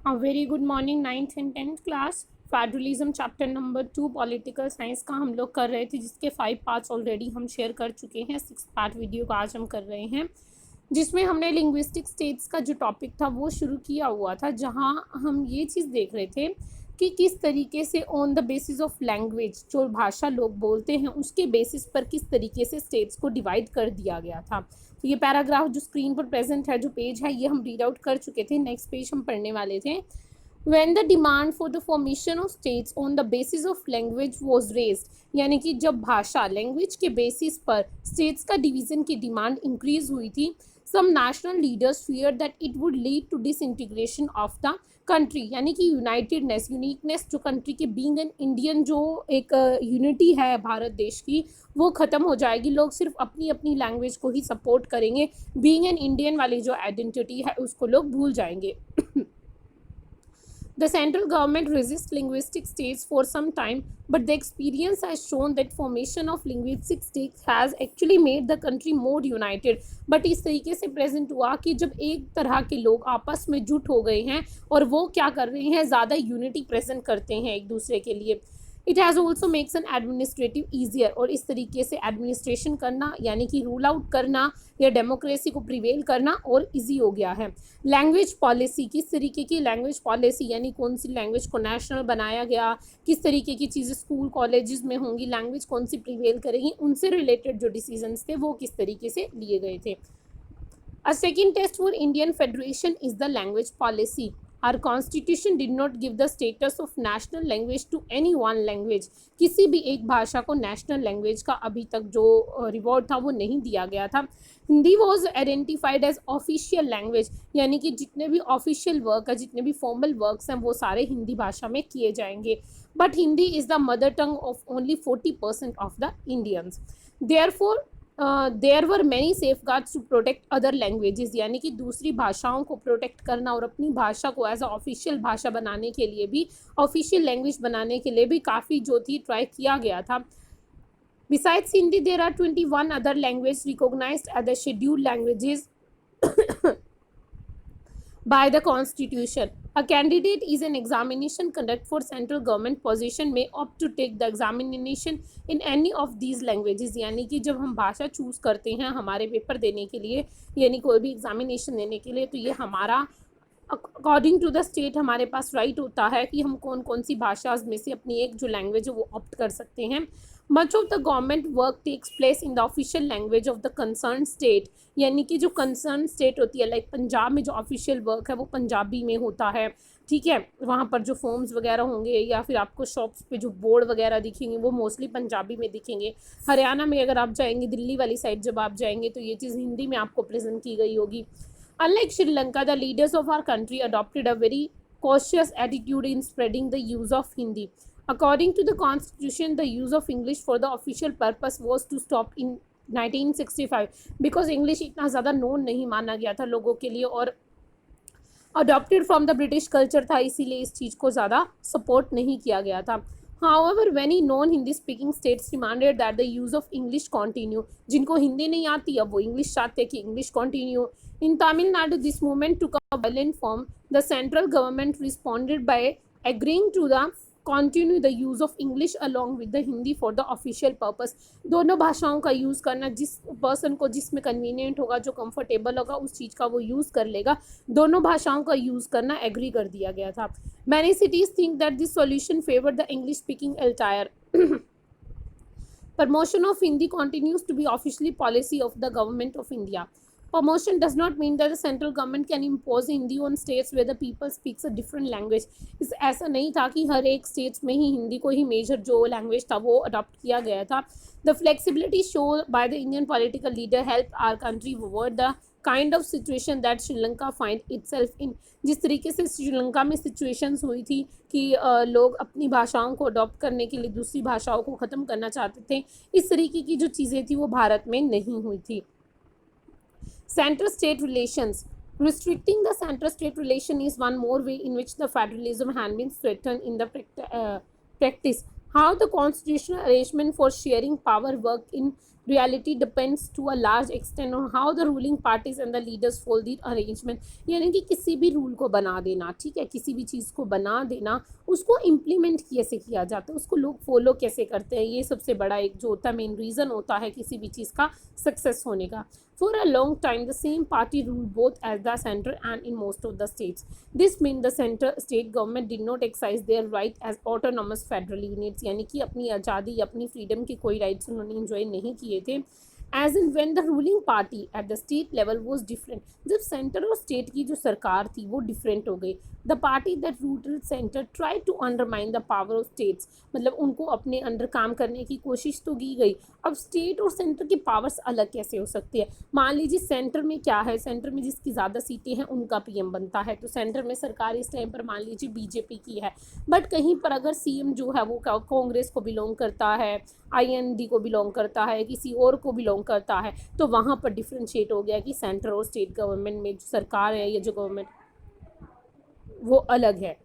A very good morning 9th and 10th class. Federalism chapter number 2 political science का हम लोग कर रहे थे, जिसके 5 पार्ट्स ऑलरेडी हम शेयर कर चुके हैं। 6 पार्ट वीडियो का आज हम कर रहे हैं, जिसमें हमने लिंग्विस्टिक स्टेट्स का जो टॉपिक था वो शुरू किया हुआ था, जहां हम ये चीज़ देख रहे थे कि किस तरीके से on the basis of language, जो भाषा लोग बोलते हैं उसके बेसिस पर किस तरीके से स्टेट्स को डिवाइड कर दिया गया था। तो ये पैराग्राफ जो स्क्रीन पर प्रेजेंट है, जो पेज है, ये हम रीड आउट कर चुके थे। नेक्स्ट पेज हम पढ़ने वाले थे। When the demand for the formation of states on the basis of language was raised, यानी कि जब भाषा लैंग्वेज के बेसिस पर स्टेट्स का डिवीज़न की डिमांड इंक्रीज हुई थी, some national leaders feared that it would lead to disintegration of the country, यानी कि यूनाइटेडनेस, यूनिकनेस जो कंट्री के बीइंग एन इंडियन जो एक यूनिटी है भारत देश की, वो ख़त्म हो जाएगी। लोग सिर्फ अपनी अपनी लैंग्वेज को ही सपोर्ट करेंगे, बीइंग एन इंडियन वाली जो आइडेंटिटी है उसको लोग भूल जाएंगे। The central government resists linguistic states for some time, but the experience has shown that formation of linguistic states has actually made the country more united. But इस तरीके से प्रेजेंट हुआ कि जब एक तरह के लोग आपस में जुट हो गए हैं और वो क्या कर रहे हैं, ज़्यादा यूनिटी प्रेजेंट करते हैं एक दूसरे के लिए। It has also makes an administrative easier, और इस तरीके से एडमिनिस्ट्रेशन करना यानी कि रूल आउट करना या डेमोक्रेसी को प्रिवेल करना और इजी हो गया है। लैंग्वेज पॉलिसी, किस तरीके की लैंग्वेज पॉलिसी, यानी कौन सी लैंग्वेज को नेशनल बनाया गया, किस तरीके की चीज़ें स्कूल कॉलेजेस में होंगी, लैंग्वेज कौन सी प्रिवेल करेगी, उनसे रिलेटेड जो डिसीजंस थे वो किस तरीके से लिए गए थे। A second test for Indian Federation is the language policy. Our constitution did not give the status of national language to any one language. किसी भी एक भाषा को नेशनल लैंग्वेज का अभी तक जो रिवॉर्ड था वो नहीं दिया गया था। Hindi was identified as official language, यानी कि जितने भी ऑफिशियल वर्क है, जितने भी फॉर्मल वर्क्स हैं, वो सारे हिंदी भाषा में किए जाएंगे। But Hindi is the mother tongue of only 40% of the Indians. Therefore there were many safeguards to protect other languages, यानी कि दूसरी भाषाओं को प्रोटेक्ट करना और अपनी भाषा को एज अ ऑफिशियल भाषा बनाने के लिए भी, ऑफिशियल लैंग्वेज बनाने के लिए भी काफ़ी जो थी ट्राई किया गया था। Besides Hindi there are 21 other language recognized as the scheduled languages by the constitution. A candidate is an examination conduct for central government position may opt to take the examination in any of these languages, यानी कि जब हम भाषा choose करते हैं हमारे paper देने के लिए, यानी कोई भी एग्जामिनेशन देने के लिए, तो ये हमारा अकॉर्डिंग टू द स्टेट हमारे पास राइट होता है कि हम कौन कौन सी भाषा में से अपनी एक जो लैंग्वेज है वो ऑप्ट कर सकते हैं। Much of the government work takes place in the official language of the concern state, यानी कि जो कंसर्न स्टेट होती है, लाइक पंजाब में जो ऑफिशियल वर्क है वो पंजाबी में होता है, ठीक है। वहाँ पर जो फॉर्म्स वगैरह होंगे या फिर आपको शॉप्स पे जो बोर्ड वगैरह दिखेंगे वो मोस्टली पंजाबी में दिखेंगे। हरियाणा में अगर आप जाएंगे, दिल्ली वाली साइड जब आप जाएंगे, तो ये चीज़ हिंदी में आपको प्रेजेंट की गई होगी। Unlike Sri Lanka, the leaders of our country adopted a very cautious attitude in spreading the use of Hindi. According to the constitution, the use of English for the official purpose was to stop in 1965, because English इतना ज़्यादा known नहीं माना गया था लोगों के लिए और adopted from the British culture था, इसीलिए इस चीज़ को ज़्यादा support नहीं किया गया था। However, many non-Hindi speaking states demanded that the use of English continue. जिनको हिंदी नहीं आती अब वो इंग्लिश चाहते कि English continue. In Tamil Nadu, this movement took a violent form. The central government responded by agreeing to the continue the use of English along with the Hindi for the official purpose. दोनों भाषाओं का use करना, जिस person को जिसमें convenient होगा, जो comfortable होगा, उस चीज़ का वो यूज़ कर लेगा। दोनों भाषाओं का यूज़ करना एग्री कर दिया गया था। Many cities think that this solution favored the English speaking entire. Promotion of Hindi continues to be officially policy of the government of India. Promotion does not mean that the central government can impose Hindi on states where the people speaks a different language. इस ऐसा नहीं था कि हर एक states में ही हिंदी को ही major जो language था वो अडॉप्ट किया गया था। The flexibility shown by the Indian political leader helped our country avoid the kind of situation that Sri Lanka find itself in. जिस तरीके से श्रीलंका में सिचुएशंस हुई थी कि लोग अपनी भाषाओं को अडॉप्ट करने के लिए दूसरी भाषाओं को ख़त्म करना चाहते थे, इस तरीके की जो चीज़ें थी वो भारत में नहीं हुई थी। Center-state relations. Restricting the center-state relation is one more way in which the federalism has been threatened in the practice. How the constitutional arrangement for sharing power worked in reality depends to a large extent on how the ruling parties and the leaders follow the arrangement। यानी कि किसी भी rule को बना देना, ठीक है, किसी भी चीज़ को बना देना, उसको इम्प्लीमेंट कैसे किया जाता है, उसको लोग फॉलो कैसे करते हैं, ये सबसे बड़ा एक जो होता है मेन रीज़न होता है किसी भी चीज़ का सक्सेस होने का। For a long time, the same party ruled both at the center and in most of the states. This meant the center state government did not exercise their right as autonomous federal units, यानी कि अपनी आज़ादी, अपनी freedom की कोई rights उन्होंने enjoy नहीं किए थे। As in when the ruling party at the state level was different, जब सेंटर और स्टेट की जो सरकार थी वो डिफरेंट हो गई। The party that rooted centre try to undermine the power of states, मतलब उनको अपने अंडर काम करने की कोशिश तो की गई। अब स्टेट और सेंटर की पावर्स अलग कैसे हो सकती है? मान लीजिए सेंटर में क्या है, सेंटर में जिसकी ज़्यादा सीटें हैं उनका पीएम बनता है, तो सेंटर में सरकार इस टाइम पर मान लीजिए बीजेपी की है। बट कहीं पर अगर सीएम जो है वो कांग्रेस को बिलोंग करता है, आईएनडी को बिलोंग करता है, किसी और को बिलोंग करता है, तो वहाँ पर डिफ्रेंशिएट हो गया कि सेंटर और स्टेट गवर्नमेंट में जो सरकार है या जो गवर्नमेंट वो अलग है।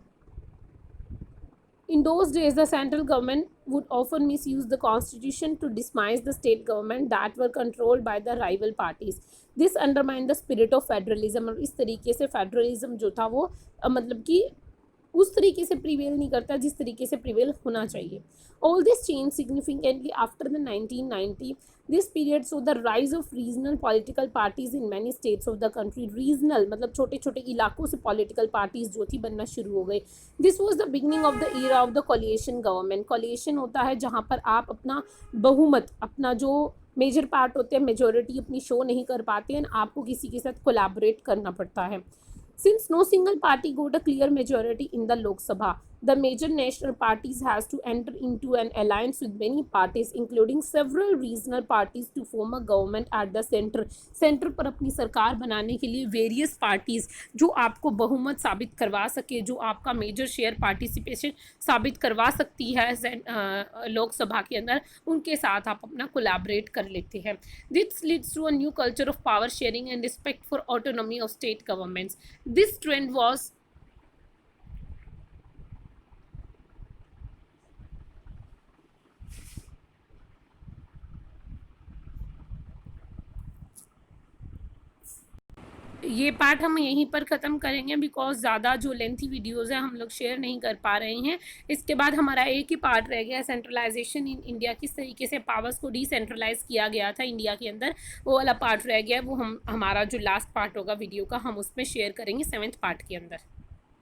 In those days, the central government would often misuse the constitution to dismiss the state government that were controlled by the rival parties. This undermined the spirit of federalism, और इस तरीके से फेडरलिज्म जो था वो मतलब कि उस तरीके से प्रिवेल नहीं करता जिस तरीके से प्रिवेल होना चाहिए। All this changed significantly after the 1990. This period saw the rise of regional political parties in many states of the country. Regional मतलब छोटे छोटे इलाकों से political parties जो थी बनना शुरू हो गई। This was the beginning of the era of the coalition government. coalition होता है जहाँ पर आप अपना बहुमत, अपना जो मेजर पार्ट होते हैं, मेजोरिटी अपनी शो नहीं कर पाते हैं, आपको किसी के साथ कोलैबोरेट करना पड़ता है। Since no single party got a clear majority in the Lok Sabha, the major national parties has to enter into an alliance with many parties, including several regional parties, to form a government at the center. Centre पर अपनी सरकार बनाने के लिए various parties जो आपको बहुमत साबित करवा सके, जो आपका मेजर शेयर पार्टिसिपेशन साबित करवा सकती है लोकसभा के अंदर, उनके साथ आप अपना कोलैबोरेट कर लेते हैं। This leads to a new culture of power sharing and respect for autonomy of state governments. This trend was ये पार्ट हम यहीं पर ख़त्म करेंगे बिकॉज ज़्यादा जो लेंथी वीडियोज़ हैं हम लोग शेयर नहीं कर पा रहे हैं। इसके बाद हमारा एक ही पार्ट रह गया, सेंट्रलाइजेशन इन इंडिया, किस तरीके से पावर्स को डिसेंट्रलाइज किया गया था इंडिया के अंदर, वो वाला पार्ट रह गया। वो हमारा जो लास्ट पार्ट होगा वीडियो का हम उसमें शेयर करेंगे 7th पार्ट के अंदर।